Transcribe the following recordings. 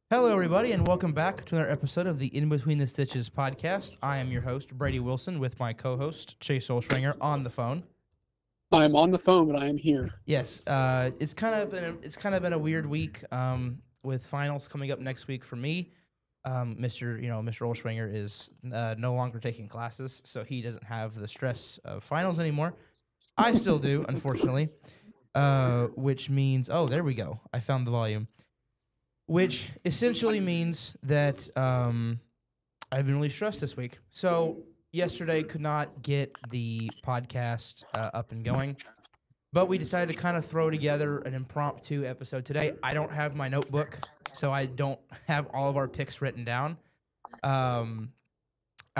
Hello, everybody, and welcome back to another episode of the In Between the Stitches podcast. I am your host, Brady Wilson, with my co-host, Chase Olschringer, on the phone. I am on the phone, but I am here. Yes, it's kind of been a weird week with finals coming up next week for me. Mr. Olschringer is no longer taking classes, so he doesn't have the stress of finals anymore. I still do, unfortunately, which means there we go. I found the volume. Which essentially means that I've been really stressed this week. So yesterday could not get the podcast up and going, but we decided to kind of throw together an impromptu episode today. I don't have my notebook, so I don't have all of our picks written down. I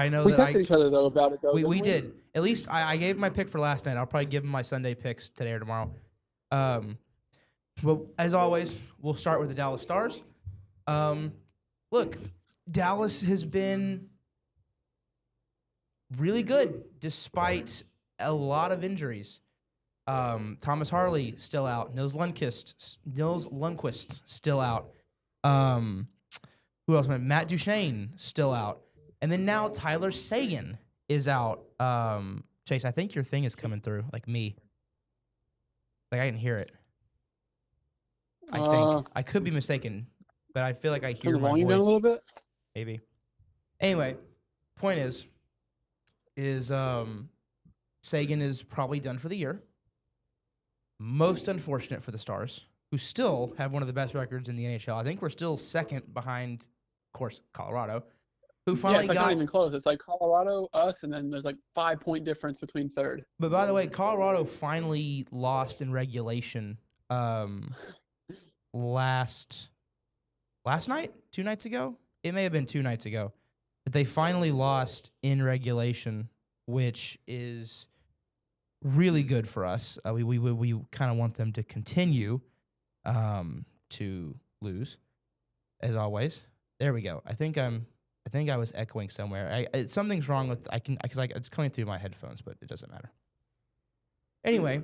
know we that texted each other though about it though. We did. At least I gave my pick for last night. I'll probably give him my Sunday picks today or tomorrow. But as always, we'll start with the Dallas Stars. Look, Dallas has been really good despite a lot of injuries. Thomas Harley still out. Nils Lundqvist still out. Who else? Matt Duchene still out. And then now Tyler Seguin is out. Chase, I think your thing is coming through, like me. Like I can hear it. I think. I could be mistaken, but I feel like I hear Turn the my volume voice. down a little bit. Maybe. Anyway, point is Seguin is probably done for the year. Most unfortunate for the Stars, who still have one of the best records in the NHL. I think we're still second behind, of course, Colorado, who finally it's like got. not even close. It's like Colorado, us, and then there's like 5-point difference between third. But by the way, Colorado finally lost in regulation. Last night, 2 nights ago. It may have been 2 nights ago, but they finally lost in regulation, which is really good for us. We kind of want them to continue to lose, as always. There we go. I think I was echoing somewhere. Something's wrong with it's coming through my headphones, but it doesn't matter. Anyway,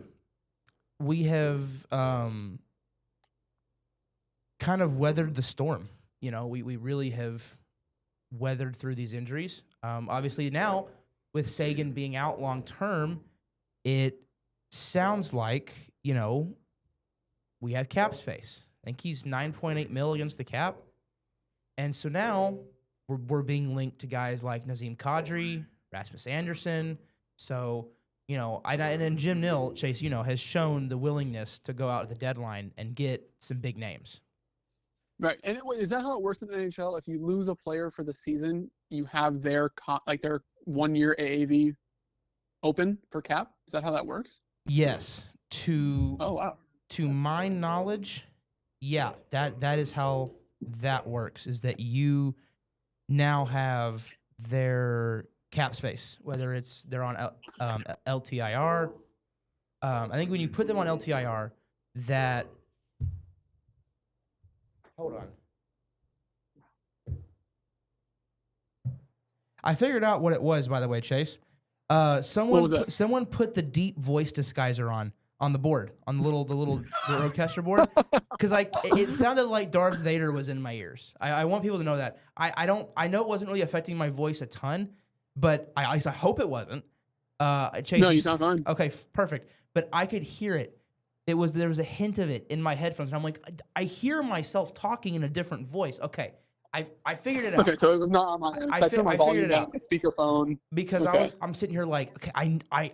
we have kind of weathered the storm. You know, we really have weathered through these injuries. Obviously now, with Seguin being out long term, it sounds like, we have cap space. I think he's $9.8 million against the cap. And so now we're being linked to guys like Nazem Kadri, Rasmus Anderson. So, and then Jim Nill, Chase, has shown the willingness to go out at the deadline and get some big names. Right, and is that how it works in the NHL? If you lose a player for the season, you have their 1-year AAV open for cap. Is that how that works? Yes. Oh wow. To my knowledge, yeah, that is how that works. Is that you now have their cap space, whether they're on LTIR. I think when you put them on LTIR, that. Hold on. I figured out what it was, by the way, Chase. Someone put the deep voice disguiser on the board, on the roadcaster board, because it sounded like Darth Vader was in my ears. I want people to know that. I know it wasn't really affecting my voice a ton, but at least I hope it wasn't. Chase, No, you sound fine. Okay, perfect. But I could hear it. There was a hint of it in my headphones, and I'm like, I hear myself talking in a different voice. Okay, I figured it out. Okay, so it was not on my end. I turned my volume down, my speakerphone. Because okay. I'm sitting here like, okay,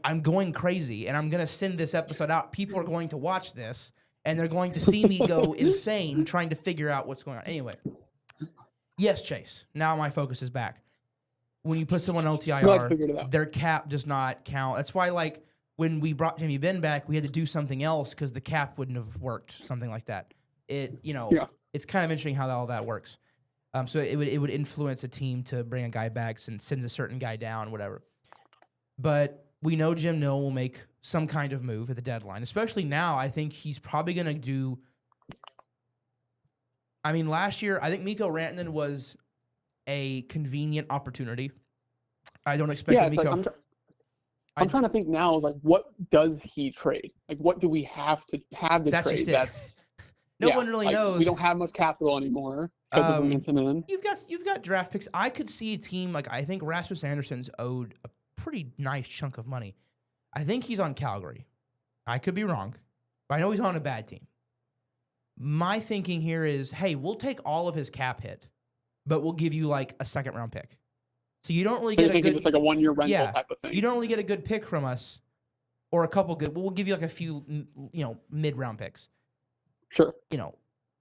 I'm going crazy, and I'm gonna send this episode out. People are going to watch this, and they're going to see me go insane trying to figure out what's going on. Anyway, yes, Chase. Now my focus is back. When you put someone on LTIR, their cap does not count. That's why, when we brought Jamie Benn back, we had to do something else because the cap wouldn't have worked, something like that. It's kind of interesting how all that works. So it would influence a team to bring a guy back and send a certain guy down, whatever. But we know Jim Nill will make some kind of move at the deadline, especially now. I think he's probably going to do. I mean, last year, I think Mikko Rantanen was a convenient opportunity. I don't expect Mikko. I'm trying to think now is like, what does he trade? Like, what do we have to That's trade? just it. That's No yeah, one really like, knows. we don't have much capital anymore because of bringing him in. You've got draft picks. I could see a team like I think Rasmus Anderson's owed a pretty nice chunk of money. I think he's on Calgary. I could be wrong, but I know he's on a bad team. My thinking here is, hey, we'll take all of his cap hit, but we'll give you like a second round pick. So you don't really So get you're a thinking good just like a 1 year rental yeah, type of thing. you don't really get a good pick from us, or a couple good. We'll give you like a few, mid round picks. Sure.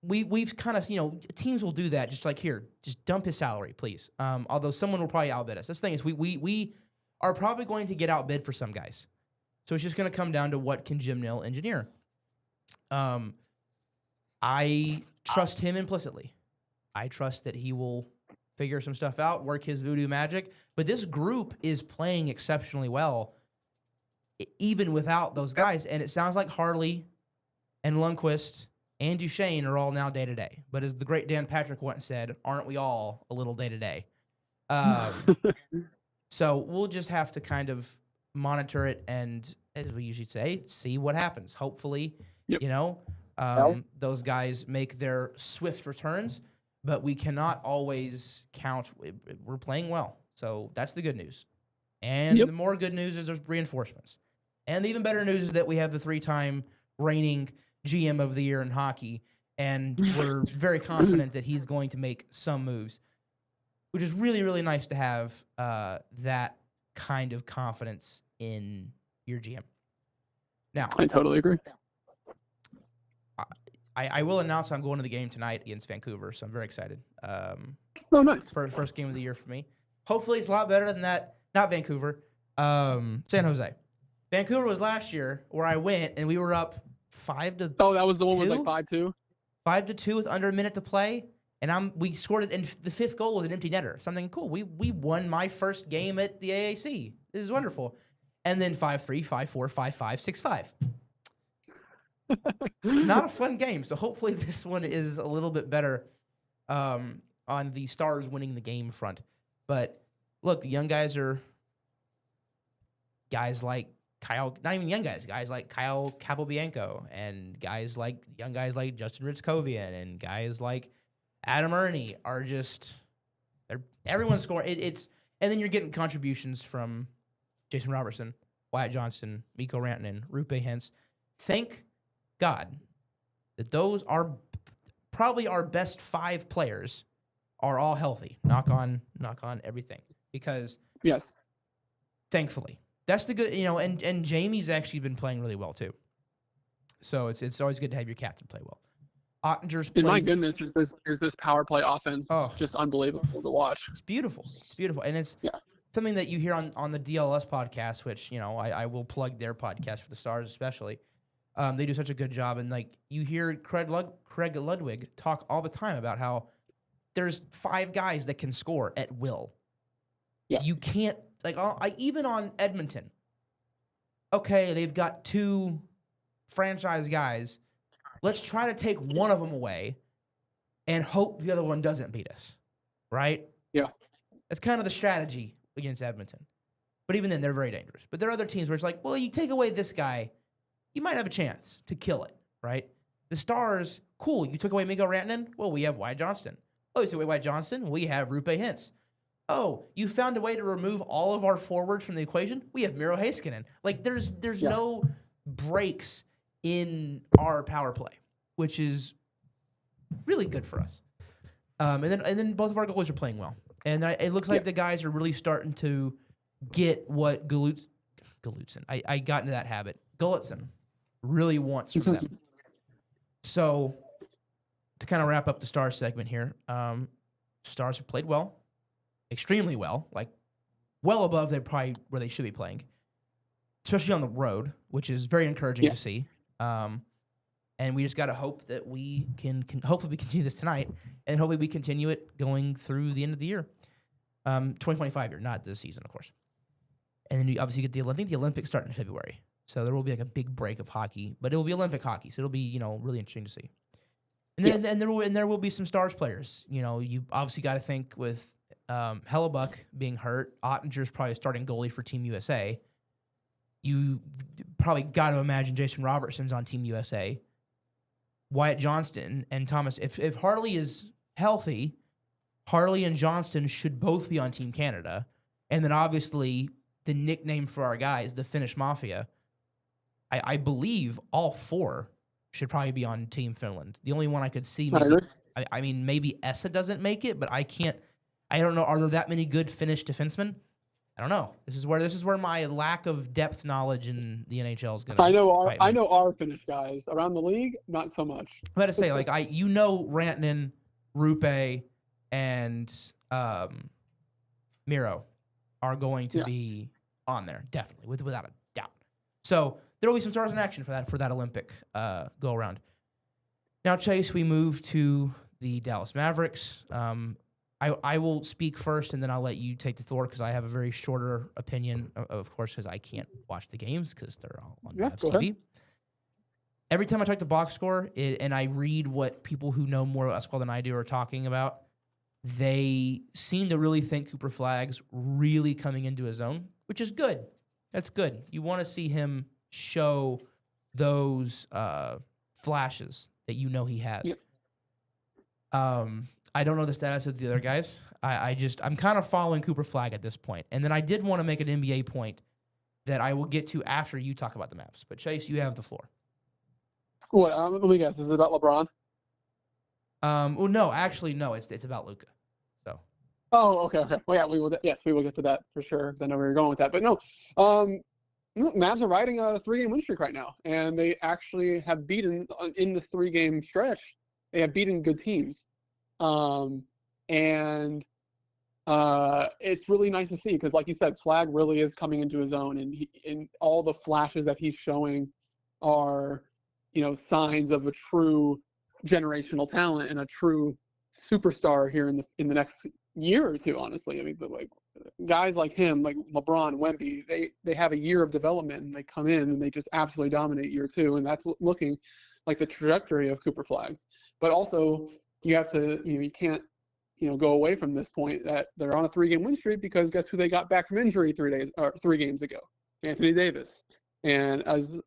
We've kind of, teams will do that. Just like, here, just dump his salary, please. Although someone will probably outbid us. That's the thing is we are probably going to get outbid for some guys. So it's just going to come down to what can Jim Nill engineer. I trust him implicitly. I trust that he will figure some stuff out, work his voodoo magic. But this group is playing exceptionally well, even without those guys. And it sounds like Harley and Lundqvist and Duchesne are all now day-to-day. But as the great Dan Patrick once said, aren't we all a little day-to-day? So we'll just have to kind of monitor it and, as we usually say, see what happens. Hopefully, Yep. Those guys make their swift returns, but we cannot always count. We're playing well. So that's the good news. And the more good news is there's reinforcements. And the even better news is that we have the 3-time reigning GM of the year in hockey, and we're very confident that he's going to make some moves, which is really, really nice to have that kind of confidence in your GM. Now, I totally agree. I will announce I'm going to the game tonight against Vancouver, so I'm very excited. Oh, nice. First game of the year for me. Hopefully it's a lot better than that. Not Vancouver. San Jose. Vancouver was last year where I went, and we were up 5-2. Oh, that was the one with like 5-2? 5-2 with under a minute to play. And we scored it, and the 5th goal was an empty netter. Something cool. We won my first game at the AAC. This is wonderful. And then 5-3, 5-4, 5-5, 6-5. Not a fun game. So hopefully this one is a little bit better on the Stars winning the game front. But look, the young guys are guys like Kyle, not even young guys like Kyle Capobianco, and young guys like Justin Ritzkovian, and guys like Adam Ernie are just everyone's scoring. And then you're getting contributions from Jason Robertson, Wyatt Johnston, Mikko Rantanen, Rupe Hintz. Thank God that those are probably our best 5 players are all healthy. Knock on everything, because thankfully that's the good, and Jamie's actually been playing really well too. So it's always good to have your captain play well. Ottinger's played. My goodness, is this power play offense just unbelievable to watch? It's beautiful. It's beautiful. And it's something that you hear on the DLS podcast, which, I will plug their podcast for the Stars especially. They do such a good job. And, you hear Craig Ludwig talk all the time about how there's 5 guys that can score at will. Yeah. You can't, even on Edmonton, okay, they've got 2 franchise guys. Let's try to take one of them away and hope the other one doesn't beat us, right? Yeah. That's kind of the strategy against Edmonton. But even then, they're very dangerous. But there are other teams where it's like, well, you take away this guy, you might have a chance to kill it, right? The Stars, cool. You took away Mikko Rantanen? Well, we have Wyatt Johnston. Oh, you took away Wyatt Johnston? We have Rupe Hintz. Oh, you found a way to remove all of our forwards from the equation? We have Miro Heiskanen. There's no breaks in our power play, which is really good for us. And then both of our goalies are playing well. And it looks like the guys are really starting to get what Gulutzin, I got into that habit, Gulutzin really wants from them. So to kind of wrap up the Stars segment here, Stars have played well, extremely well, well above where they should be playing, especially on the road, which is very encouraging to see. And we just got to hope that we can hopefully we continue this tonight, and hopefully we continue it going through the end of the year, 2025 year, not this season, of course. And then you obviously get I think the Olympics start in February, so there will be a big break of hockey, but it will be Olympic hockey, so it'll be really interesting to see. And then and there will be some Stars players. You obviously got to think with Hellebuck being hurt, Ottinger's probably starting goalie for Team USA. you probably got to imagine Jason Robertson's on Team USA. Wyatt Johnston and Thomas. If Harley is healthy, Harley and Johnston should both be on Team Canada. And then obviously the nickname for our guys, the Finnish Mafia, I believe all 4 should probably be on Team Finland. The only one I could see, maybe Essa doesn't make it, but I don't know. Are there that many good Finnish defensemen? I don't know. This is where my lack of depth knowledge in the NHL is going to. I know our Finnish guys around the league, not so much. I got to say, Rantanen, Rupe, and Miro are going to be on there definitely, without a doubt. So there will be some stars in action for that Olympic go around. Now, Chase, we move to the Dallas Mavericks. I will speak first, and then I'll let you take the floor because I have a very shorter opinion, of course, because I can't watch the games because they're all on Mavs TV. Every time I check the box score and I read what people who know more about basketball than I do are talking about, they seem to really think Cooper Flagg's really coming into his own, which is good. That's good. You want to see him show those flashes that you know he has. Yep. I don't know the status of the other guys. I'm kind of following Cooper Flagg at this point. And then I did want to make an NBA point that I will get to after you talk about the Mavs. But Chase, you have the floor. What? Let me guess. Is it about LeBron? Well, no, actually, no. It's about Luka. So. Oh, okay. Well, yeah, we will get to that for sure because I know where you're going with that. But no, Mavs are riding a 3-game win streak right now, and they actually have beaten in the 3-game stretch. They have beaten good teams. It's really nice to see because, like you said, Flagg really is coming into his own, and all the flashes that he's showing are, signs of a true generational talent and a true superstar here in the next year or two. Honestly, I mean, guys like him, like LeBron, Wemby, they have a year of development and they come in and they just absolutely dominate year 2, and that's looking like the trajectory of Cooper Flagg. But also, you have to, you can't, go away from this point that they're on a 3-game win streak because guess who they got back from injury 3 games ago? Anthony Davis. And as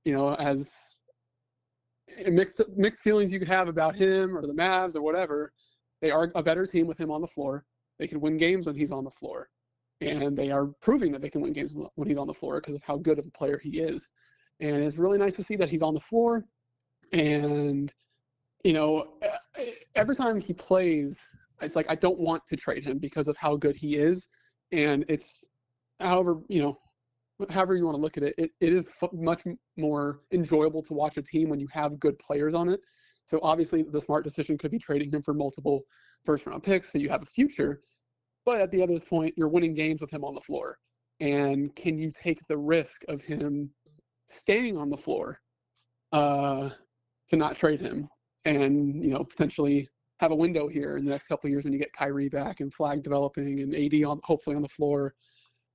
mixed feelings you could have about him or the Mavs or whatever, they are a better team with him on the floor. They can win games when he's on the floor. And they are proving that they can win games when he's on the floor because of how good of a player he is. And it's really nice to see that he's on the floor. And every time he plays, it's like I don't want to trade him because of how good he is. And it's, however you want to look at it, it is much more enjoyable to watch a team when you have good players on it. So obviously the smart decision could be trading him for multiple first-round picks so you have a future. But at the other point, you're winning games with him on the floor. And can you take the risk of him staying on the floor to not trade him? And, potentially have a window here in the next couple of years when you get Kyrie back and Flagg developing and AD hopefully on the floor.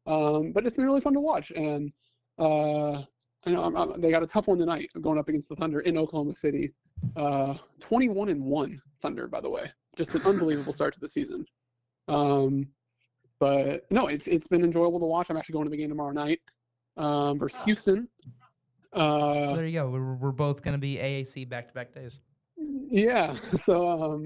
But it's been really fun to watch. And I know they got a tough one tonight going up against the Thunder in Oklahoma City. 21-1 Thunder, by the way. Just an unbelievable start to the season. But no, it's been enjoyable to watch. I'm actually going to the game tomorrow night versus Houston. There you go. We're both going to be AAC back-to-back days. Yeah. So,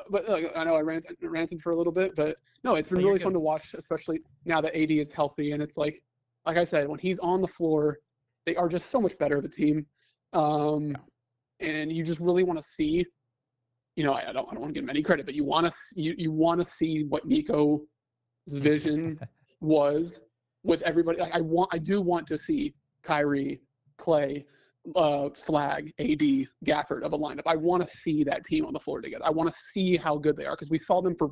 but I know I ranted for a little bit, but no, it's been really fun to watch, especially now that AD is healthy. And it's like I said, when he's on the floor, they are just so much better of a team. And you just really want to see, I don't want to give him any credit, but you want to see what Nico's vision was with everybody. Like I do want to see Kyrie, Clay, Flagg, AD, Gafford of a lineup. I want to see that team on the floor together. I want to see how good they are because we saw them for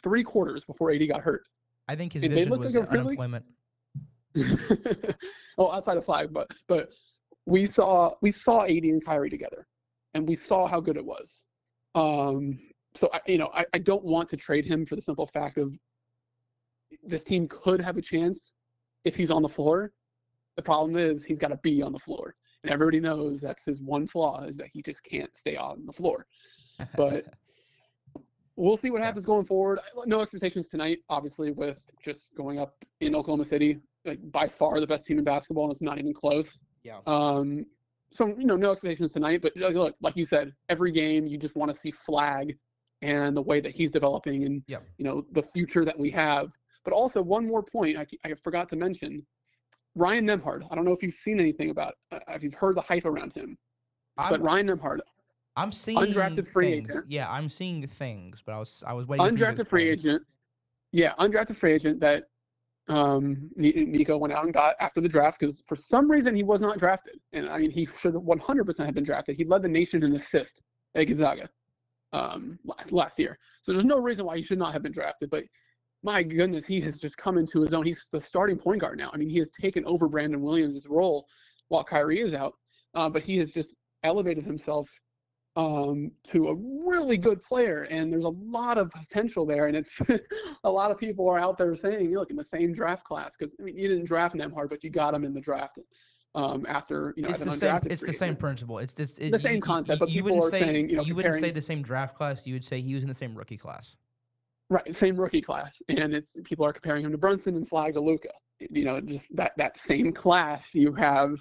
3 quarters before AD got hurt. I think his vision was unemployment. Well, outside of Flagg, but we saw AD and Kyrie together, and we saw how good it was. So I don't want to trade him for the simple fact of this team could have a chance if he's on the floor. The problem is he's got to be on the floor. And everybody knows that's his one flaw is that he just can't stay on the floor. But we'll see what happens going forward. No expectations tonight, obviously, with just going up in Oklahoma City. like by far the best team in basketball, and it's not even close. Yeah. So no expectations tonight, but look, like you said, every game you just want to see Flag and the way that he's developing, and Yep. the future that we have. But also one more point I forgot to mention. Ryan Nembhard. I don't know if you've seen anything about if you've heard the hype around him. But Ryan Nembhard, I'm seeing undrafted free things. agent. Yeah, I'm seeing things, but I was waiting for you to Undrafted free explain. agent. Yeah, undrafted free agent that Nico went out and got after the draft because for some reason he was not drafted. And I mean, he should 100% have been drafted. He led the nation in assists at Gonzaga last year. So there's no reason why he should not have been drafted. But my goodness, he has just come into his own. He's the starting point guard now. I mean, he has taken over Brandon Williams' role while Kyrie is out. But he has just elevated himself to a really good player, and there's a lot of potential there. And it's a lot of people are out there saying, look, in the same draft class, because I mean, you didn't draft Nembhard, but you got him in the draft after It's as an the same. undrafted It's free the same agent. principle. It's this. The same concept, but you people wouldn't are say saying, you wouldn't say comparing, the same draft class. You would say he was in the same rookie class. right, same rookie class, and it's people are comparing him to Brunson and Flag to Luka. Just that same class. You have,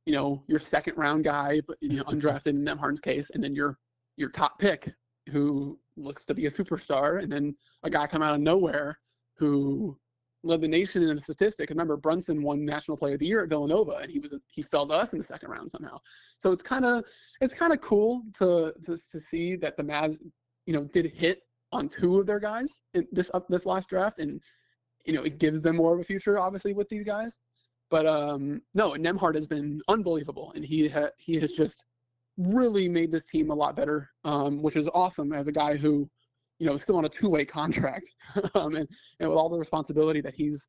your second round guy, but undrafted in Nembhard's case, and then your top pick who looks to be a superstar, and then a guy come out of nowhere who led the nation in a statistic. Remember, Brunson won National Player of the Year at Villanova, and he fell to us in the second round somehow. So it's kind of cool to see that the Mavs, did hit on two of their guys in this last draft, and it gives them more of a future, obviously, with these guys. But no, Nembhard has been unbelievable, and he has just really made this team a lot better, which is awesome as a guy who, is still on a two-way contract, and with all the responsibility that he's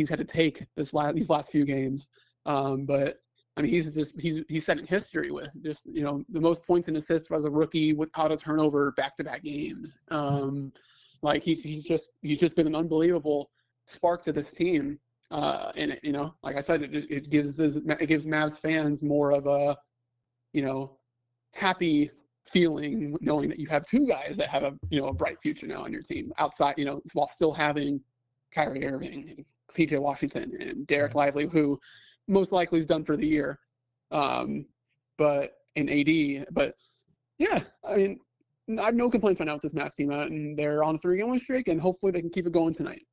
had to take these last few games. But I mean, he's setting history with just the most points and assists as a rookie without a turnover back-to-back games. Like he's just been an unbelievable spark to this team. And like I said, it gives Mavs fans more of a happy feeling knowing that you have two guys that have a bright future now on your team outside, while still having Kyrie Irving and PJ Washington and Derek Lively, who most likely is done for the year. But in AD, but yeah, I mean, I have no complaints right now with this Mavs team, and they're on a 3-game win streak, and hopefully they can keep it going tonight.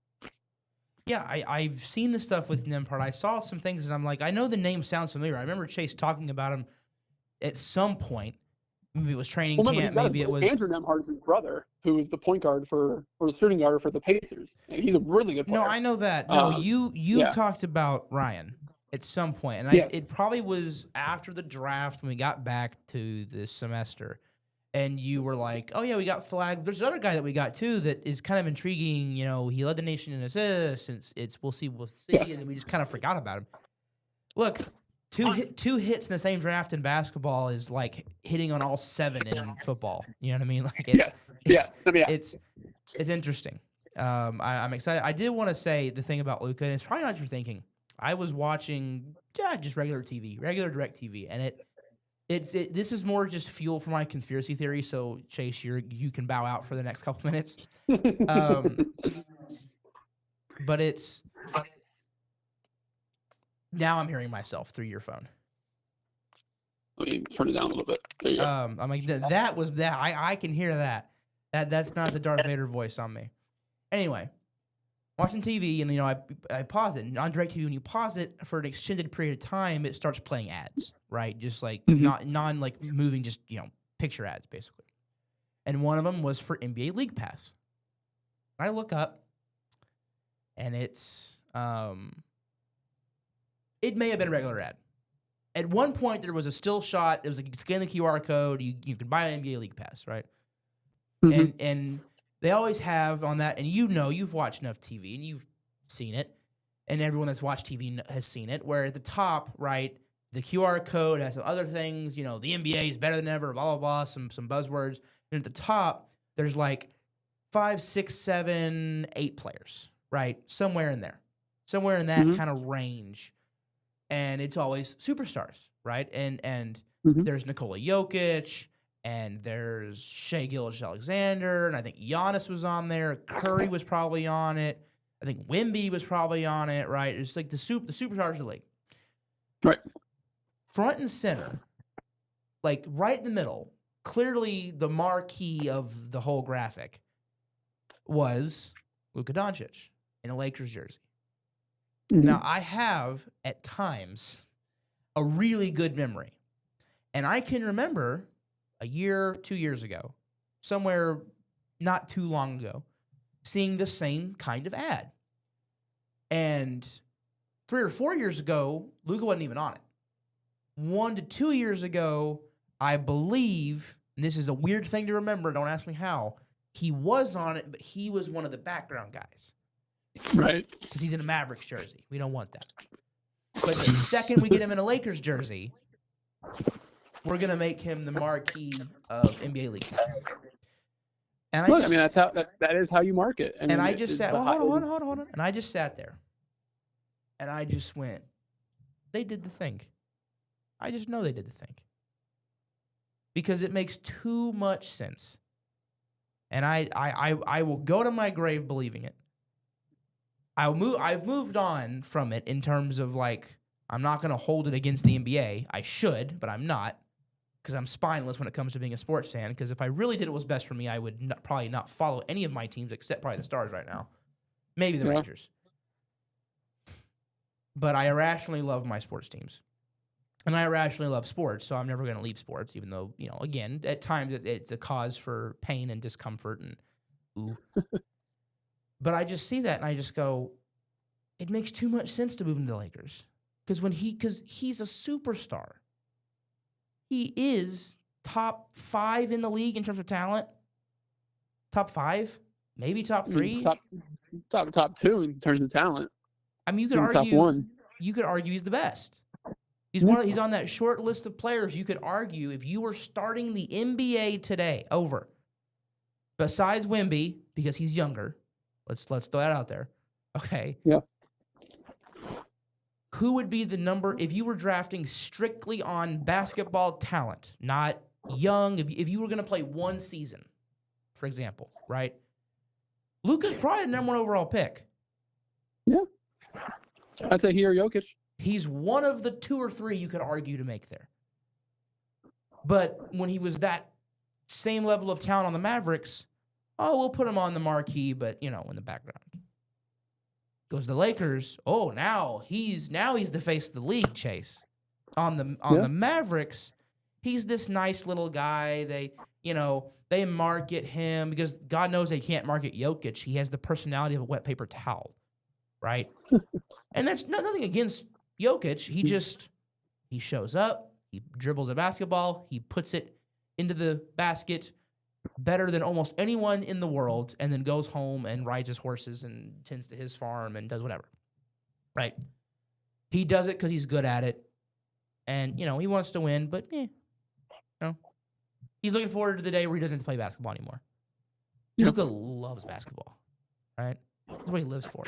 Yeah, I've seen the stuff with Nembhard. I saw some things, and I'm like, I know the name sounds familiar. I remember Chase talking about him at some point. Maybe it was training camp. Maybe it was Andrew Nembhard is his brother, who is the point guard or the shooting guard for the Pacers, and he's a really good player. No, I know that. No, you talked about Ryan at some point, and it probably was after the draft when we got back to this semester. And you were like, oh, yeah, we got Flag. There's another guy that we got, too, that is kind of intriguing. He led the nation in assists. We'll see. Yeah. And then we just kind of forgot about him. Look, two hits in the same draft in basketball is like hitting on all 7 in football. You know what I mean? Like it's interesting. I'm excited. I did want to say the thing about Luka, and it's probably not what you're thinking. I was watching just regular TV, regular direct TV, and this is more just fuel for my conspiracy theory. So Chase, you can bow out for the next couple minutes. But it's now I'm hearing myself through your phone. Let me turn it down a little bit. There you go. I'm like that was that I can hear that. That's not the Darth Vader voice on me. Anyway, watching TV and I pause it. And on DirecTV, when you pause it for an extended period of time, it starts playing ads, right? Just like non like moving, just picture ads basically. And one of them was for NBA League Pass. I look up, and it's it may have been a regular ad. At one point, there was a still shot. It was like you could scan the QR code. You could buy an NBA League Pass, right? Mm-hmm. And they always have on that, and you've watched enough TV, and you've seen it, and everyone that's watched TV has seen it, where at the top, right, the QR code has some other things, the NBA is better than ever, blah, blah, blah, some buzzwords. And at the top, there's like 5, 6, 7, 8 players, right? Somewhere in there. Somewhere in that kind of range. And it's always superstars, right? And there's Nikola Jokic, and there's Shai Gilgeous-Alexander, and I think Giannis was on there. Curry was probably on it. I think Wemby was probably on it, right? It's like the superstars of the league. Right. Front and center, like right in the middle, clearly the marquee of the whole graphic was Luka Doncic in a Lakers jersey. Mhm. Now, I have, at times, a really good memory. And I can remember a year, 2 years ago, somewhere not too long ago, seeing the same kind of ad. And 3 or 4 years ago, Luka wasn't even on it. 1 to 2 years ago, I believe, and this is a weird thing to remember, don't ask me how, he was on it, but he was one of the background guys. Right. Because he's in a Mavericks jersey. We don't want that. But the second we get him in a Lakers jersey, we're going to make him the marquee of NBA League. And Look, I mean, that's how that is how you market. I mean, and I just it's sat, the hold on. And I just sat there. And I just went, they did the thing. I just know they did the thing. Because it makes too much sense. And I will go to my grave believing it. I've moved on from it in terms of, like, I'm not going to hold it against the NBA. I should, but I'm not, because I'm spineless when it comes to being a sports fan. Because if I really did what was best for me, I would probably not follow any of my teams except probably the Stars right now. Maybe the Rangers. But I irrationally love my sports teams. And I irrationally love sports, so I'm never going to leave sports, even though, you know, again, at times it's a cause for pain and discomfort and ooh. But I just see that and I just go, it makes too much sense to move into the Lakers. Because he's a superstar. He is top 5 in the league in terms of talent. Top 5, maybe top 3. Top 2 in terms of talent. I mean, you could argue top 1. You could argue he's the best. He's he's on that short list of players. You could argue if you were starting the NBA today over, besides Wemby, because he's younger. Let's throw that out there. Okay. Yeah. Who would be the number if you were drafting strictly on basketball talent, not young? If you were going to play one season, for example, right? Luka's probably the number 1 overall pick. Yeah. I'd say he or Jokic. He's one of the 2 or 3 you could argue to make there. But when he was that same level of talent on the Mavericks, we'll put him on the marquee, but, you know, in the background. Goes to the Lakers. Oh, now he's the face of the league, Chase. On the Mavericks, he's this nice little guy. They market him because God knows they can't market Jokic. He has the personality of a wet paper towel, right? And that's nothing against Jokic. He shows up, he dribbles a basketball, he puts it into the basket better than almost anyone in the world, and then goes home and rides his horses and tends to his farm and does whatever, right? He does it because he's good at it, and, you know, he wants to win, but, he's looking forward to the day where he doesn't have to play basketball anymore. Yeah. Luka loves basketball, right? That's what he lives for.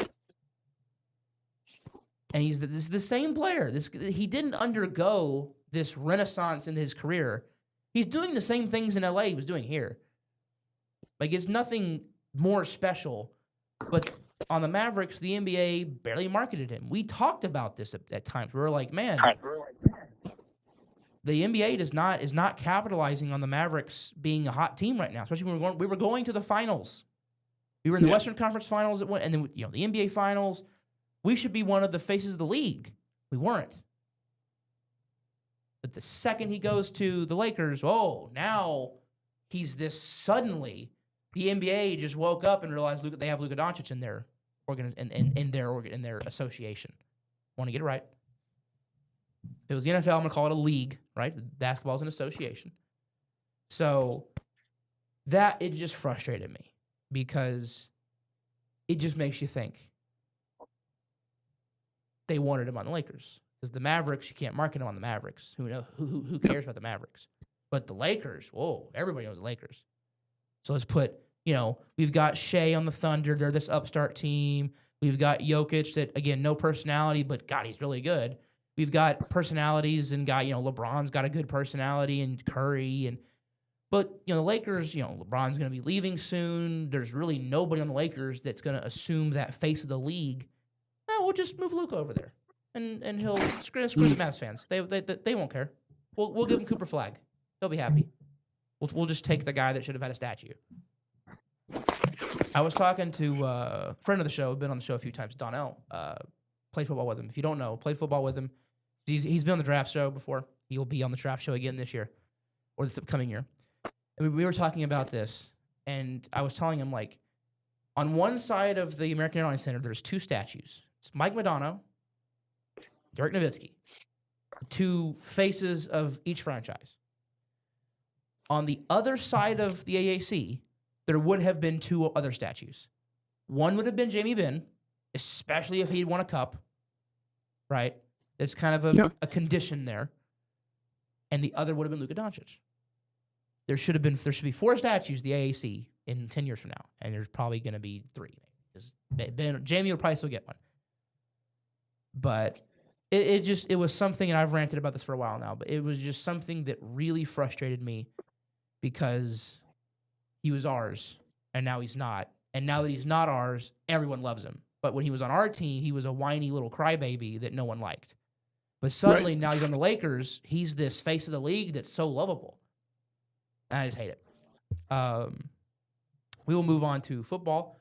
And he's the same player. He didn't undergo this renaissance in his career. He's doing the same things in LA he was doing here. Like, it's nothing more special. But on the Mavericks, the NBA barely marketed him. We talked about this at times. We were like, man, the NBA is not capitalizing on the Mavericks being a hot team right now, especially when we were going to the finals. We were in the Western Conference Finals and then the NBA Finals. We should be one of the faces of the league. We weren't. But the second he goes to the Lakers, now he's this suddenly. The NBA just woke up and realized they have Luka Doncic in their in their association. Want to get it right? If it was the NFL, I'm going to call it a league, right? Basketball's an association. So it just frustrated me because it just makes you think. They wanted him on the Lakers. Because the Mavericks, you can't market him on the Mavericks. Who cares about the Mavericks? But the Lakers, everybody knows the Lakers. So let's put, we've got Shea on the Thunder. They're this upstart team. We've got Jokic that, again, no personality, but God, he's really good. We've got personalities and LeBron's got a good personality and Curry. And But, the Lakers, LeBron's going to be leaving soon. There's really nobody on the Lakers that's going to assume that face of the league. We'll just move Luka over there. And he'll screw the Mavs fans. They won't care. We'll give him Cooper Flag. He'll be happy. We'll just take the guy that should have had a statue. I was talking to a friend of the show, been on the show a few times, Donnell. Played football with him. If you don't know, played football with him. He's been on the draft show before. He'll be on the draft show again this year or this upcoming year. And we were talking about this, and I was telling him, like, on one side of the American Airlines Center, there's two statues. It's Mike Madonna, Dirk Nowitzki, two faces of each franchise. On the other side of the AAC, there would have been two other statues. One would have been Jamie Benn, especially if he'd won a cup, right? There's kind of a condition there. And the other would have been Luka Doncic. There should be four statues, the AAC, in 10 years from now. And there's probably going to be three. Because Jamie will probably still get one. But it was something, and I've ranted about this for a while now, but it was just something that really frustrated me because he was ours, and now he's not. And now that he's not ours, everyone loves him. But when he was on our team, he was a whiny little crybaby that no one liked. But suddenly, now he's on the Lakers, he's this face of the league that's so lovable. And I just hate it. We will move on to football.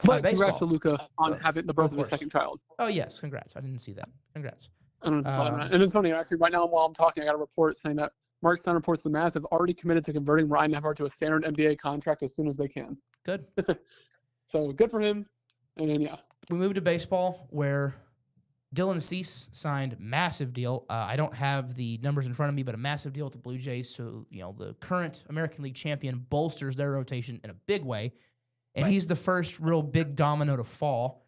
But baseball. congrats to Luka on having the birth of his second child. Oh, yes. Congrats. I didn't see that. Congrats. And it's funny, actually, right now while I'm talking, I got a report saying that Mark Stein reports the Mavs have already committed to converting Ryan Nembhard to a standard NBA contract as soon as they can. Good. So good for him. And then, we moved to baseball where Dylan Cease signed massive deal. I don't have the numbers in front of me, but a massive deal with the Blue Jays. So, the current American League champion bolsters their rotation in a big way. And he's the first real big domino to fall.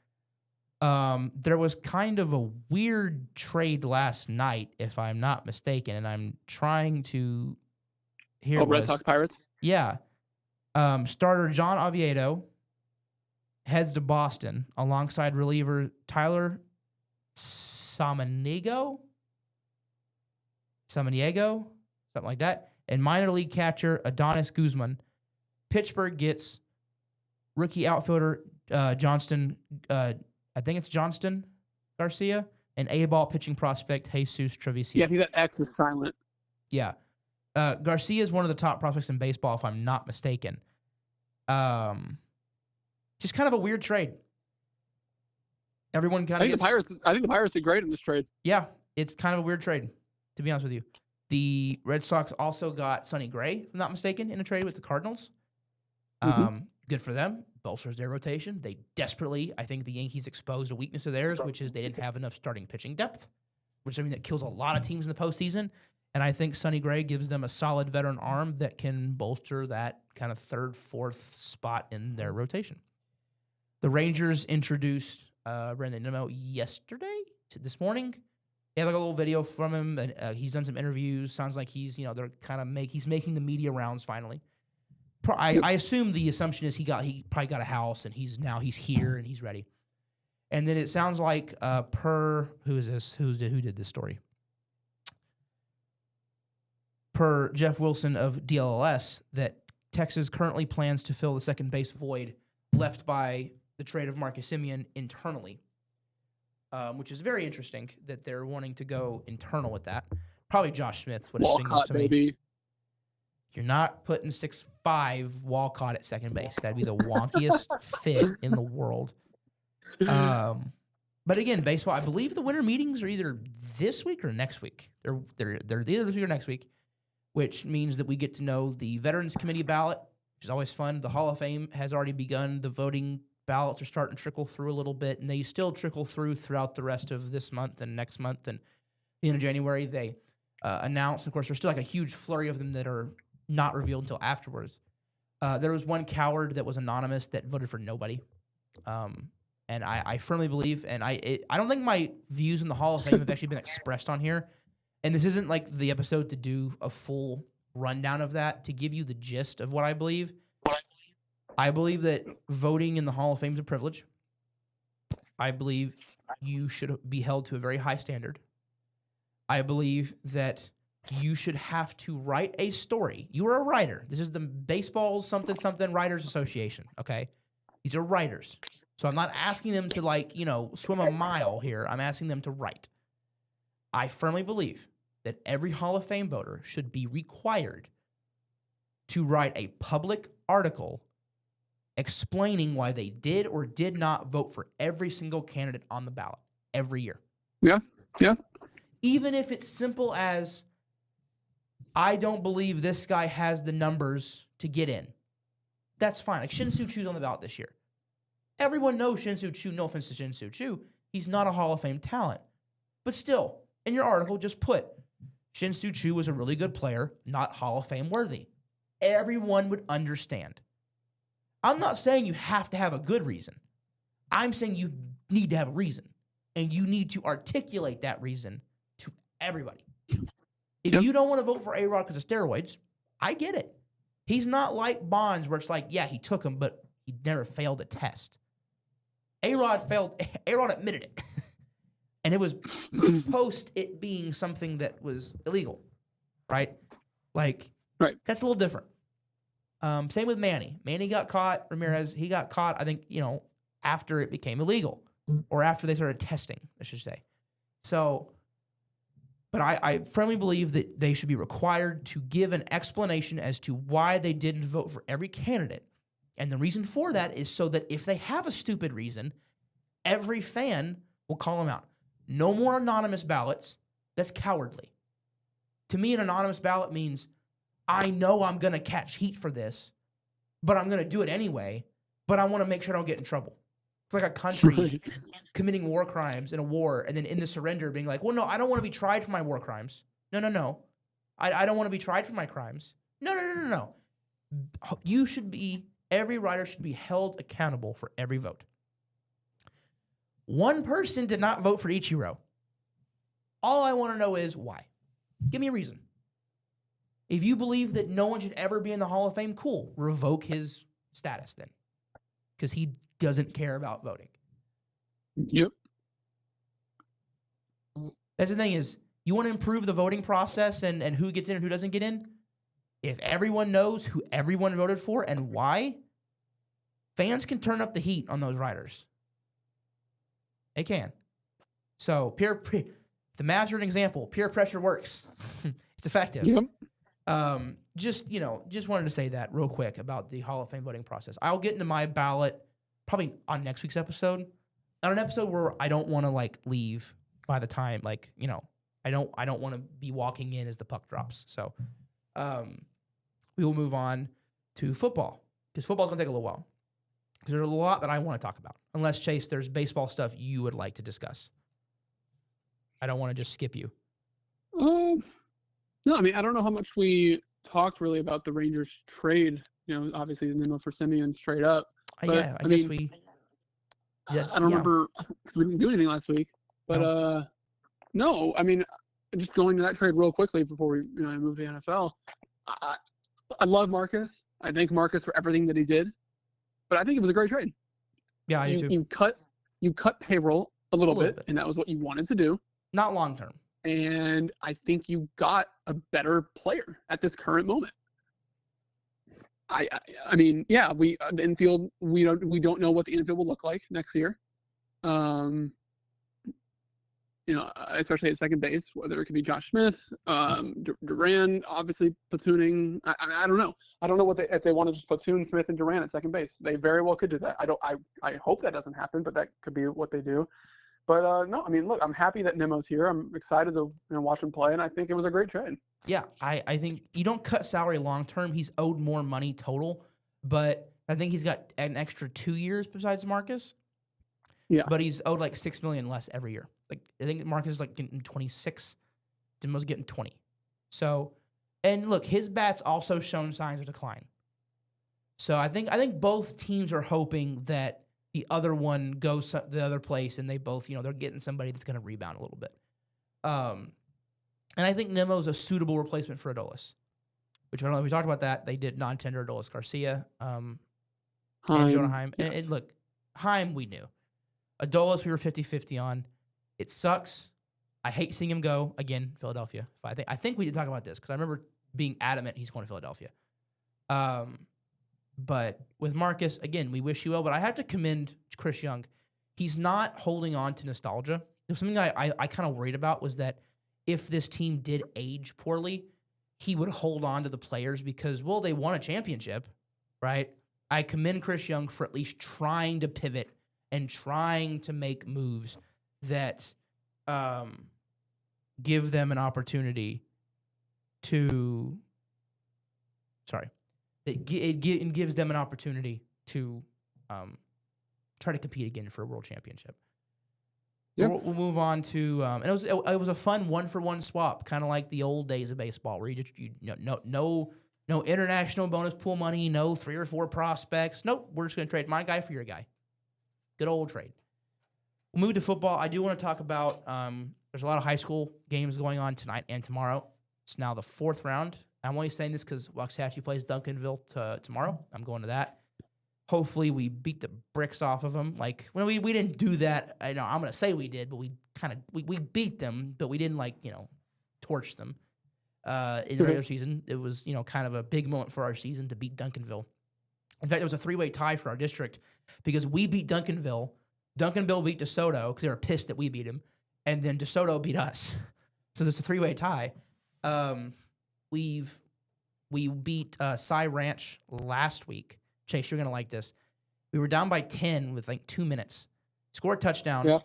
There was kind of a weird trade last night, if I'm not mistaken, and I'm trying to hear. Red Sox Pirates? Yeah. Starter John Oviedo heads to Boston alongside reliever Tyler Samaniego, something like that, and minor league catcher Adonis Guzman. Pittsburgh gets rookie outfielder Johnston, I think it's Johnston Garcia, and A-ball pitching prospect Jesus Trevisan. Yeah, I think that X is silent. Yeah. Garcia is one of the top prospects in baseball, if I'm not mistaken. Just kind of a weird trade. Everyone kind of I think the Pirates did great in this trade. Yeah, it's kind of a weird trade, to be honest with you. The Red Sox also got Sonny Gray, if I'm not mistaken, in a trade with the Cardinals. Good for them. Bolsters their rotation. They desperately, I think the Yankees exposed a weakness of theirs, which is they didn't have enough starting pitching depth, which is something that kills a lot of teams in the postseason. And I think Sonny Gray gives them a solid veteran arm that can bolster that kind of third, fourth spot in their rotation. The Rangers introduced Brandon Nimmo this morning. They have like a little video from him, and he's done some interviews. Sounds like he's making the media rounds finally. I assume the assumption is he probably got a house and he's here and he's ready. And then it sounds like who is this? Who did this story? Per Jeff Wilson of DLLS, that Texas currently plans to fill the second base void left by the trade of Marcus Semien internally, which is very interesting that they're wanting to go internal with that. Probably Josh Smith would have signaled to me. You're not putting 6'5" Walcott at second base. That'd be the wonkiest fit in the world. But again, baseball, I believe the winter meetings are either this week or next week. They're either this week or next week, which means that we get to know the Veterans Committee ballot, which is always fun. The Hall of Fame has already begun. The voting ballots are starting to trickle through a little bit, and they still trickle throughout the rest of this month and next month. And the end of January, they announce. Of course, there's still like a huge flurry of them that are not revealed until afterwards. There was one coward that was anonymous that voted for nobody. And I firmly believe, and I don't think my views in the Hall of Fame have actually been expressed on here. And this isn't like the episode to do a full rundown of that, to give you the gist of what I believe. I believe that voting in the Hall of Fame is a privilege. I believe you should be held to a very high standard. I believe that you should have to write a story. You are a writer. This is the Baseball something something Writers Association, okay? These are writers. So I'm not asking them to, like, swim a mile here. I'm asking them to write. I firmly believe that every Hall of Fame voter should be required to write a public article explaining why they did or did not vote for every single candidate on the ballot every year. Yeah. Even if it's simple as, I don't believe this guy has the numbers to get in. That's fine. Like Shin-Soo Choo's on the ballot this year. Everyone knows Shin-Soo Choo. No offense to Shin-Soo Choo. He's not a Hall of Fame talent. But still, in your article, just put, Shin-Soo Choo was a really good player, not Hall of Fame worthy. Everyone would understand. I'm not saying you have to have a good reason. I'm saying you need to have a reason. And you need to articulate that reason to everybody. If you don't want to vote for A-Rod because of steroids, I get it. He's not like Bonds where it's like, yeah, he took them, but he never failed a test. A-Rod failed. A-Rod admitted it. And it was post it being something that was illegal, right? Like, right. That's a little different. Same with Manny. Manny got caught. Ramirez, he got caught, I think, after it became illegal or after they started testing, I should say. So, but I firmly believe that they should be required to give an explanation as to why they didn't vote for every candidate. And the reason for that is so that if they have a stupid reason, every fan will call them out. No more anonymous ballots. That's cowardly. To me, an anonymous ballot means I know I'm going to catch heat for this, but I'm going to do it anyway, but I want to make sure I don't get in trouble. It's like a country committing war crimes in a war and then in the surrender being like, well, no, I don't want to be tried for my war crimes. No. I don't want to be tried for my crimes. No. Every writer should be held accountable for every vote. One person did not vote for Ichiro. All I want to know is why. Give me a reason. If you believe that no one should ever be in the Hall of Fame, cool. Revoke his status then. Because he doesn't care about voting. Yep. That's the thing is, you want to improve the voting process and who gets in and who doesn't get in? If everyone knows who everyone voted for and why, fans can turn up the heat on those writers. They can. So, the Mavs are an example. Peer pressure works. It's effective. Yep. Just wanted to say that real quick about the Hall of Fame voting process. I'll get into my ballot probably on next week's episode. On an episode where I don't want to leave by the time I don't want to be walking in as the puck drops. So, we will move on to football because football's going to take a little while because there's a lot that I want to talk about. Unless Chase, there's baseball stuff you would like to discuss. I don't want to just skip you. No, I mean, I don't know how much we talked really about the Rangers trade. Obviously the Nimmo for Simeon straight up. But, yeah, I guess we. Yeah, I don't remember because we didn't do anything last week. But no, I mean, just going to that trade real quickly before we move to the NFL. I love Marcus. I thank Marcus for everything that he did. But I think it was a great trade. Yeah, I do too. You cut payroll a little bit, and that was what you wanted to do. Not long term. And I think you got a better player at this current moment. I mean, yeah, the infield, we don't know what the infield will look like next year. Especially at second base, whether it could be Josh Smith, Duran, obviously platooning. I don't know. I don't know if they want to just platoon Smith and Duran at second base. They very well could do that. I hope that doesn't happen, but that could be what they do. But no, I mean, look, I'm happy that Nimmo's here. I'm excited to watch him play, and I think it was a great trade. Yeah, I think you don't cut salary long term. He's owed more money total, but I think he's got an extra 2 years besides Marcus. Yeah, but he's owed like $6 million less every year. Like I think Marcus is getting 26, Nimmo's getting 20. So, and look, his bat's also shown signs of decline. So I think both teams are hoping that the other one goes the other place, and they both, they're getting somebody that's going to rebound a little bit. And I think Nimmo's a suitable replacement for Adolis, which I don't know if we talked about that. They did non-tender Adolis Garcia, and Jonah Heim. Yeah. And look, Heim we knew. Adolis we were 50-50 on. It sucks. I hate seeing him go again. Philadelphia. I think we did talk about this because I remember being adamant he's going to Philadelphia. But with Marcus, again, we wish you well. But I have to commend Chris Young. He's not holding on to nostalgia. There's something that I kind of worried about was that if this team did age poorly, he would hold on to the players because, well, they won a championship, right? I commend Chris Young for at least trying to pivot and trying to make moves that give them an opportunity to it gives them an opportunity to try to compete again for a world championship. Yeah. We'll move on to and it was a fun 1-for-1 swap, kind of like the old days of baseball, where no international bonus pool money, no 3 or 4 prospects. Nope, we're just going to trade my guy for your guy. Good old trade. We'll move to football. I do want to talk about there's a lot of high school games going on tonight and tomorrow. It's now the 4th round. I'm only saying this because Waxahachie plays Duncanville tomorrow. I'm going to that. Hopefully we beat the bricks off of them. Like, when we didn't do that. I'm going to say we did, but we beat them, but we didn't torch them in the regular season. It was, kind of a big moment for our season to beat Duncanville. In fact, there was a 3-way tie for our district because we beat Duncanville. Duncanville beat DeSoto because they were pissed that we beat them, and then DeSoto beat us. So there's a 3-way tie. We beat Cy Ranch last week. Chase, you're going to like this. We were down by 10 with 2 minutes. Scored a touchdown. Yeah.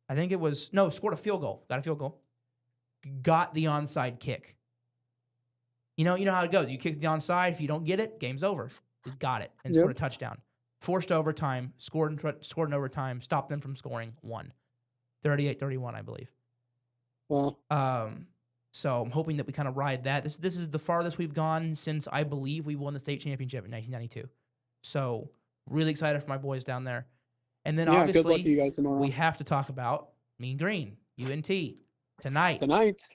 I think it was, scored a field goal. Got a field goal. Got the onside kick. You know how it goes. You kick the onside. If you don't get it, game's over. We got it and scored a touchdown. Forced overtime, scored in overtime, stopped them from scoring, won. 38-31, I believe. Wow. So I'm hoping that we kind of ride that. This is the farthest we've gone since I believe we won the state championship in 1992. So really excited for my boys down there. And then good luck to obviously you guys tomorrow. we have to talk about Mean Green, UNT, tonight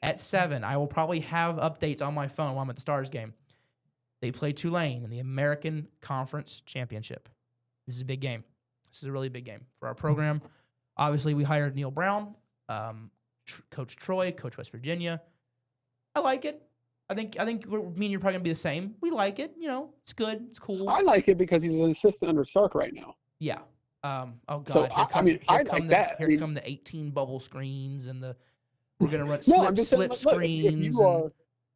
at 7. I will probably have updates on my phone while I'm at the Stars game. They play Tulane in the American Conference Championship. This is a big game. This is a really big game for our program. Obviously, we hired Neil Brown, Coach Troy, Coach West Virginia. I like it. I think me and you're probably gonna be the same. We like it. It's good. It's cool. I like it because he's an assistant under Stark right now. Yeah. Oh God. So, Here come the 18 bubble screens and we're gonna run slip screens.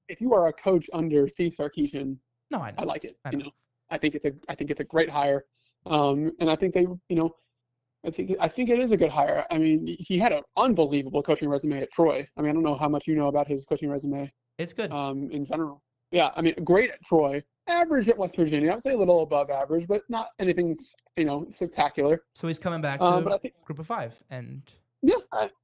If you are a coach under Steve Sarkisian, no, I know. I like it. I know. I think it's a great hire. And I think I think it is a good hire. I mean, he had an unbelievable coaching resume at Troy. I mean, I don't know how much you know about his coaching resume. It's good. In general. Yeah, I mean, great at Troy. Average at West Virginia. I would say a little above average, but not anything, spectacular. So he's coming back to but I think, Group of 5, and yeah,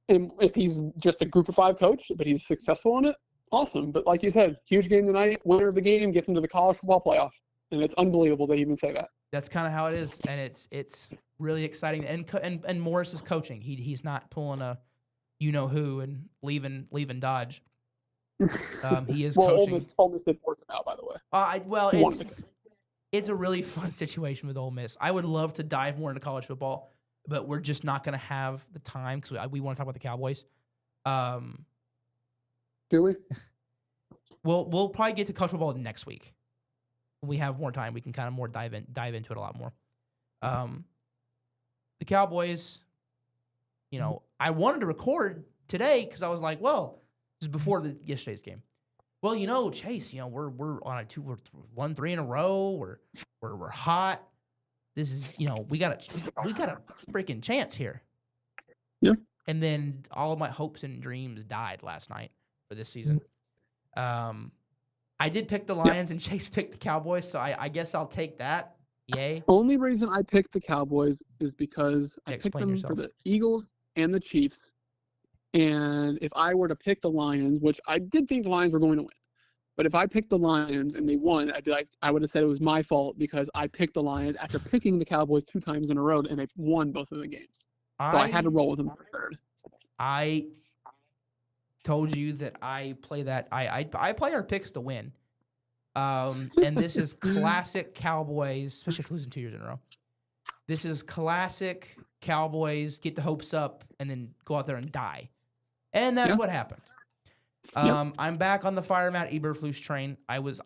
and if he's just a Group of 5 coach, but he's successful in it, awesome. But like you said, huge game tonight. Winner of the game gets into the college football playoff, and it's unbelievable they even say that. That's kind of how it is, and it's really exciting. And Morris is coaching. He's not pulling a who and leaving Dodge. He is coaching. Ole Miss did force him out, by the way. It's a really fun situation with Ole Miss. I would love to dive more into college football, but we're just not going to have the time because we want to talk about the Cowboys. Do we? We'll probably get to college football next week. When we have more time, we can kind of more dive into it a lot more. The Cowboys, I wanted to record today because I was like, well, this is before yesterday's game. Well, Chase, we're on we're 1-3 in a row. We're hot. This is, we got a freaking chance here. Yeah. And then all of my hopes and dreams died last night for this season. I did pick the Lions and Chase picked the Cowboys, so I guess I'll take that. Yay. Only reason I picked the Cowboys is because I picked them for the Eagles and the Chiefs. And if I were to pick the Lions, which I did think the Lions were going to win, but if I picked the Lions and they won, I would have said it was my fault because I picked the Lions after picking the Cowboys 2 times in a row, and they've won both of the games. So I had to roll with them for third. I told you that I play that. I play our picks to win. And this is classic Cowboys, especially if losing 2 years in a row. This is classic Cowboys, get the hopes up, and then go out there and die. And that's Yeah. what happened. Yep. I'm back on the fire Matt Eberflus train. I was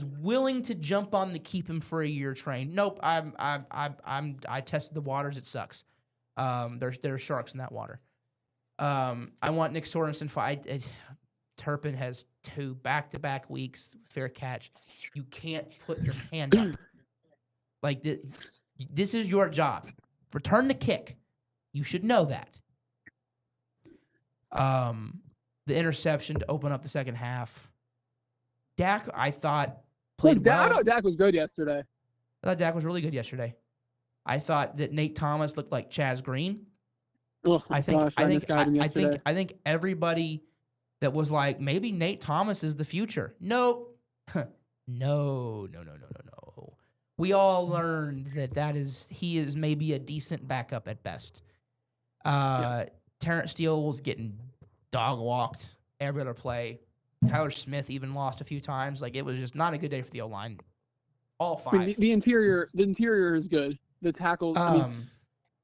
willing to jump on the keep him for a year train. Nope. I tested the waters. It sucks. There's sharks in that water. I want Nick Sorensen fight. Turpin has 2 back-to-back weeks. Fair catch. You can't put your hand up. Like this is your job. Return the kick. You should know that. The interception to open up the second half. Dak, I thought, played well. I thought Dak was good yesterday. I thought Dak was really good yesterday. I thought that Nate Thomas looked like Chaz Green. Oh, I think everybody that was like, maybe Nate Thomas is the future. Nope. No. We all learned he is maybe a decent backup at best. Yes. Terrence Steele was getting dog walked every other play. Tyler Smith even lost a few times. Like, it was just not a good day for the O-line. All 5. I mean, the interior is good. The tackles.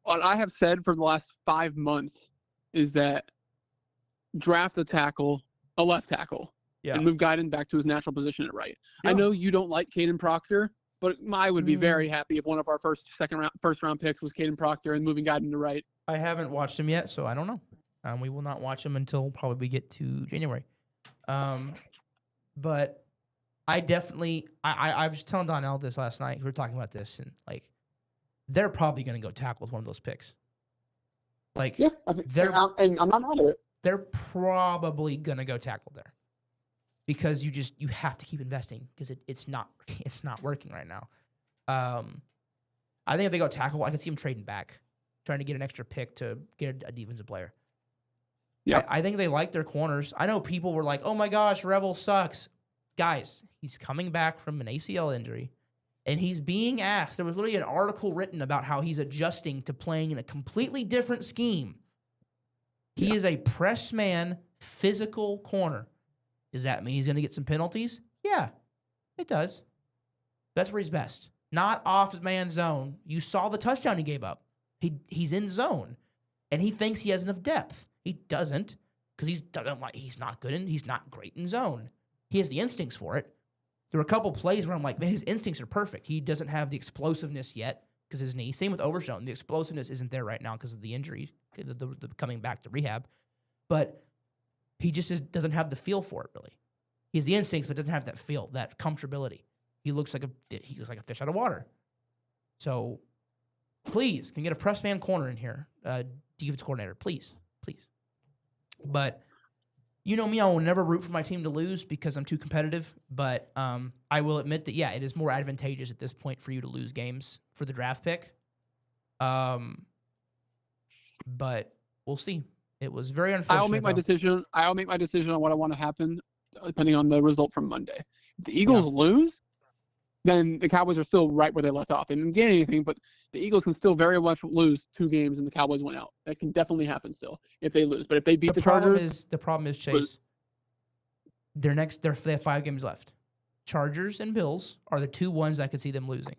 What I have said for the last 5 months is that draft a left tackle, and move Guyton back to his natural position at right. Yeah. I know you don't like Caden Proctor, but I would be very happy if one of our first round picks was Caden Proctor and moving Guyton to right. I haven't watched him yet, so I don't know. We will not watch him until probably we get to January. But I definitely I was telling Donnell this last night. We were talking about this, and like, they're probably going to go tackle with one of those picks. Like, yeah, and I'm not mad at it. They're probably going to go tackle there because you have to keep investing because it's not working right now. I think if they go tackle, I can see them trading back, trying to get an extra pick to get a defensive player. Yeah, I think they like their corners. I know people were like, "Oh my gosh, Revel sucks." Guys, he's coming back from an ACL injury, and he's being asked. There was literally an article written about how he's adjusting to playing in a completely different scheme. He is a press man, physical corner. Does that mean he's going to get some penalties? Yeah, it does. That's where he's best. Not off man zone. You saw the touchdown he gave up. He's in zone, and he thinks he has enough depth. He doesn't, because he's not good and he's not great in zone. He has the instincts for it. There were a couple plays where I'm like, man, his instincts are perfect. He doesn't have the explosiveness yet because his knee. Same with Overshown. The explosiveness isn't there right now because of the injury, the coming back to rehab. But he just doesn't have the feel for it, really. He has the instincts, but doesn't have that feel, that comfortability. He looks like a fish out of water. So, please, can you get a press man corner in here, defense coordinator, please. But you know me, I will never root for my team to lose because I'm too competitive. But I will admit that, yeah, it is more advantageous at this point for you to lose games for the draft pick. But we'll see. It was very unfortunate. I'll make my decision on what I want to happen depending on the result from Monday. If the Eagles lose, then the Cowboys are still right where they left off. They didn't get anything, but the Eagles can still very much lose 2 games and the Cowboys went out. That can definitely happen still if they lose. But if they beat the Chargers... The problem is, Chase, they have 5 games left. Chargers and Bills are the 2 ones I could see them losing.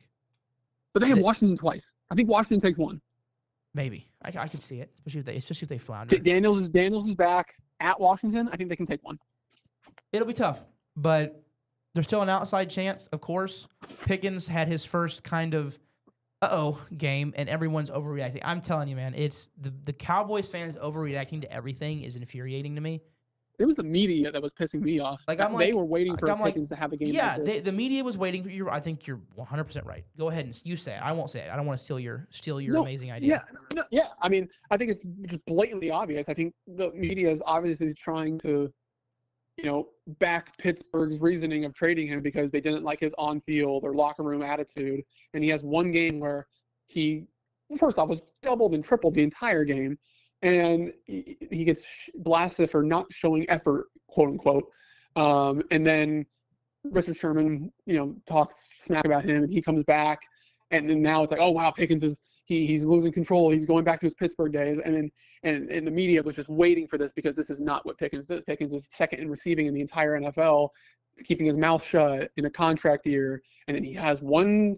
But they have Washington twice. I think Washington takes 1. Maybe. I could see it, especially if they flounder. Daniels is back at Washington. I think they can take 1. It'll be tough, but there's still an outside chance, of course. Pickens had his first kind of game, and everyone's overreacting. I'm telling you, man, it's the Cowboys fans overreacting to everything is infuriating to me. It was the media that was pissing me off. They were waiting for Pickens to have a game. Yeah, the media was waiting for you. I think you're 100% right. Go ahead and you say it. I won't say it. I don't want to steal your amazing idea. Yeah. I mean, I think it's just blatantly obvious. I think the media is obviously trying to, back Pittsburgh's reasoning of trading him because they didn't like his on-field or locker room attitude. And he has 1 game where he, first off, was doubled and tripled the entire game. And he gets blasted for not showing effort, quote unquote. And then Richard Sherman, talks smack about him, and he comes back. And then now it's like, oh wow, Pickens is he's losing control. He's going back to his Pittsburgh days. And the media was just waiting for this because this is not what Pickens does. Pickens is second in receiving in the entire NFL, keeping his mouth shut in a contract year. And then he has 1.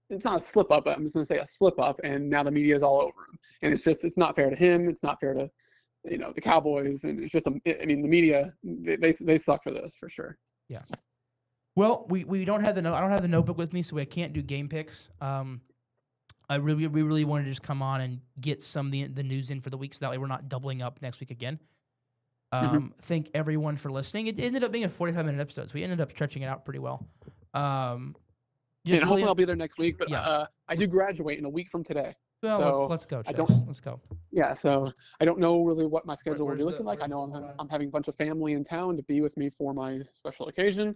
It's not a slip up, but I'm just going to say a slip up, and now the media is all over him. And it's not fair to him. It's not fair to the Cowboys, and it's just I mean the media they suck for this for sure. Yeah. Well, we don't have I don't have the notebook with me, so I can't do game picks. We really wanted to just come on and get some of the news in for the week, so that way we're not doubling up next week again. Thank everyone for listening. It ended up being a 45-minute episode, so we ended up stretching it out pretty well. And hopefully I'll be there next week, but yeah. I do graduate in a week from today. Well, so let's go, Chase. Let's go. Yeah, so I don't know really what my schedule will be looking like. I know hold on. I'm having a bunch of family in town to be with me for my special occasion,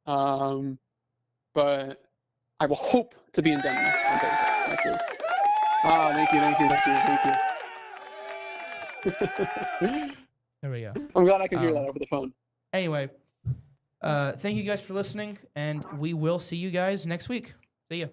but I will hope to be in Denver on Thursday next week. Thank you. There we go. I'm glad I could hear that over the phone. Anyway, thank you guys for listening, and we will see you guys next week. See ya.